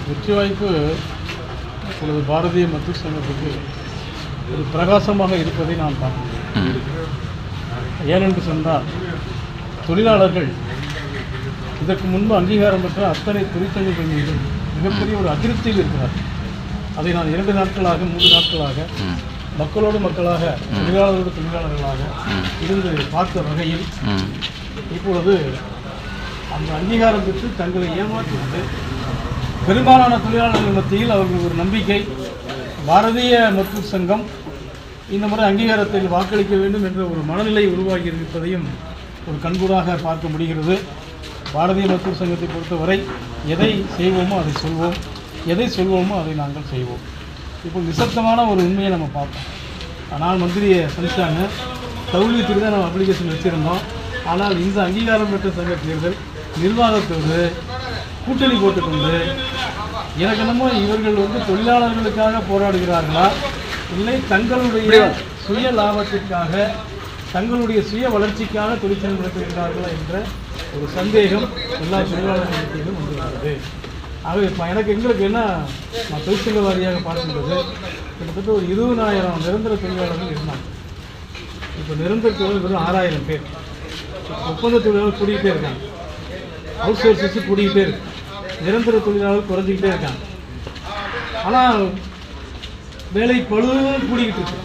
வெற்றி வாய்ப்பு இப்பொழுது பாரதிய மத்திய சங்கத்துக்கு ஒரு பிரகாசமாக இருப்பதை நான் பார்க்கிறேன். ஏனென்று சொன்னால் தொழிலாளர்கள் இதற்கு முன்பு அங்கீகாரம் பெற்ற அத்தனை தொழிற்சங்கங்கள் மீது மிகப்பெரிய ஒரு அதிருப்தியில் இருக்கிறார். அதை நான் 2 நாட்களாக 3 நாட்களாக மக்களோடு மக்களாக தொழிலாளர்களோடு தொழிலாளர்களாக இருந்து பார்த்த வகையில் இப்பொழுது அந்த அங்கீகாரம் பெற்று தங்களை ஏமாற்றிவிட்டு பெரும்பாலான தொழிலாளர்கள் மத்தியில் அவர்கள் ஒரு நம்பிக்கை, பாரதிய மத்தூர் சங்கம் இந்த முறை அங்கீகாரத்தில் வாக்களிக்க வேண்டும் என்ற ஒரு மனநிலை உருவாகி இருப்பதையும் ஒரு கண்கூடாக பார்க்க முடிகிறது. பாரதிய மத்தூர் சங்கத்தை பொறுத்தவரை எதை செய்வோமோ அதை சொல்வோம், எதை சொல்வோமோ அதை நாங்கள் செய்வோம். இப்போ நிசப்தமான ஒரு உண்மையை நம்ம பார்ப்போம். ஆனால் மந்திரியை சந்தித்தாங்க, தௌலியத்துக்கு தான் நம்ம அப்ளிகேஷன் வச்சுருந்தோம். ஆனால் இந்த அங்கீகாரம் பெற்ற சங்க தேர்தல் நிர்வாகத்தோடு கூட்டணி போட்டுக்கொண்டு எனக்கு என்னமோ இவர்கள் தொழிலாளர்களுக்காக போராடுகிறார்களா, இல்லை தங்களுடைய சுய லாபத்திற்காக தங்களுடைய சுய வளர்ச்சிக்காக தொழிற்சங்கம் நடத்துகிறார்களா என்ற ஒரு சந்தேகம் எல்லா தொழிலாளர்களுக்கும் வந்துள்ளது. ஆகவே இப்போ எங்களுக்கு என்ன, நான் தொழிற்சங்க வாரியாக பார்க்கின்றது கிட்டத்தட்ட ஒரு 20,000 நிரந்தர தொழிலாளர்கள் இருந்தாங்க. இப்போ நிரந்தர தொழிலாளர்கள் 6,000 பேர். ஒப்பந்த தொழிலாளர்கள் கூடிக்கிட்டே இருக்காங்க, அவுட் சோர்ஸஸ் கூடிக்கிட்டே இருக்கு, நிரந்தர தொழிலாளர்கள் குறைஞ்சிக்கிட்டே இருக்காங்க. ஆனால் வேலை பழுவும் கூடிக்கிட்டு இருக்கு.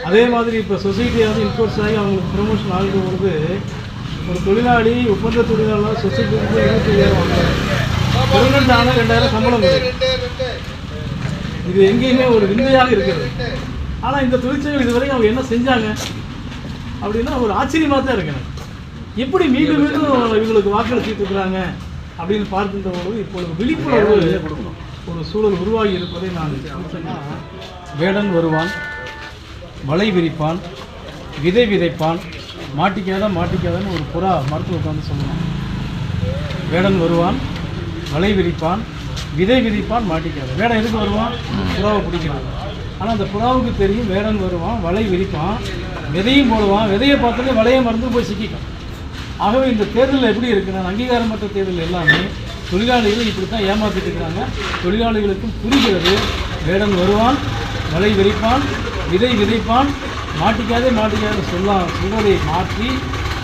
அதே மாதிரி இப்போ சொசைட்டியாவது இன்ஃபோர்ஸ் ஆகி அவங்களுக்கு ப்ரொமோஷன் ஆகிற பொழுது ஒரு தொழிலாளி ஒப்பந்த தொழிலாளர் சொசைட்டிக்கு 25,000 வாங்குறாங்க, பெர்மனண்ட் ஆனால் 2,000 சம்பளம் வருது. இது எங்கேயுமே ஒரு விந்தையாக இருக்கிறது. ஆனால் இந்த தொழிற்சங்கம் இதுவரைக்கும் அவங்க என்ன செஞ்சாங்க அப்படின்னா ஒரு ஆச்சரியமாக தான் இருக்கு. எப்படி மீண்டும் மீண்டும் இவங்களுக்கு வாக்களிச்சுட்டு இருக்கிறாங்க அப்படின்னு பார்க்கின்ற பொழுது இப்பொழுது விழிப்புணர்வு ஒரு சூழல் உருவாகி இருப்பதை நான் சொன்னால், வேடன் வருவான், வலை விரிப்பான், விதை விதைப்பான், மாட்டிக்காதான்னு ஒரு புறா மருத்துவ உட்காந்து சொல்லணும். வேடன் வருவான், வலை விரிப்பான், விதை விதைப்பான், மாட்டிக்காத. வேடன் எதுக்கு வருவான்? புறாவை பிடிக்கிறான். ஆனால் அந்த புறாவுக்கு தெரியும் வேடன் வருவான், வலை விரிப்பான், விதையும் போடுவான், விதையை பார்த்தாலே வலையை மறந்து போய் சிக்கிக்கும். ஆகவே இந்த தேர்தலில் எப்படி இருக்குன்னா, அங்கீகாரமற்ற தேர்தல் எல்லாமே தொழிலாளிகள் இப்படி தான் ஏமாற்றிட்டு இருக்கிறாங்க. தொழிலாளிகளுக்கும் புரிகிறது, வேடன் வருவான், வலை விரிப்பான், விதை விதைப்பான், மாட்டிக்காதே சொல்வதை மாற்றி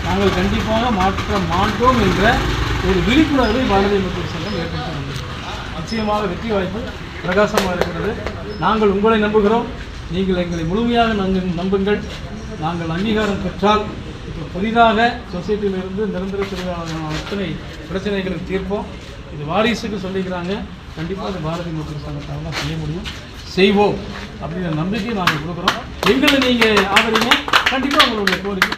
நாங்கள் கண்டிப்பாக மாற்ற மாட்டோம் என்ற ஒரு விழிப்புணர்வை பாரதிய மத்தூர் சங்கம் ஏற்படுத்த முடியும். நிச்சயமாக வெற்றி வாய்ப்பு பிரகாசமாக இருக்கிறது. நாங்கள் உங்களை நம்புகிறோம், நீங்கள் எங்களை முழுமையாக நம்புங்கள். நாங்கள் அங்கீகாரம் பெற்றால் இப்போ புதிதாக சொசைட்டியிலிருந்து நிரந்தர தொழிலாளர்கள் அத்தனை பிரச்சனைகளுக்கு தீர்ப்போம். இது வாரிசுக்கு சொல்லிக்கிறாங்க, கண்டிப்பாக அது பாரதிய மத்தூர் சங்கத்தால் தான் செய்ய முடியும், செய்வோம் அப்படிங்கிற நம்பிக்கை நாங்கள் கொடுக்குறோம். எங்களை நீங்கள் ஆதரிங்க, கண்டிப்பாக உங்களுடைய கோரிக்கை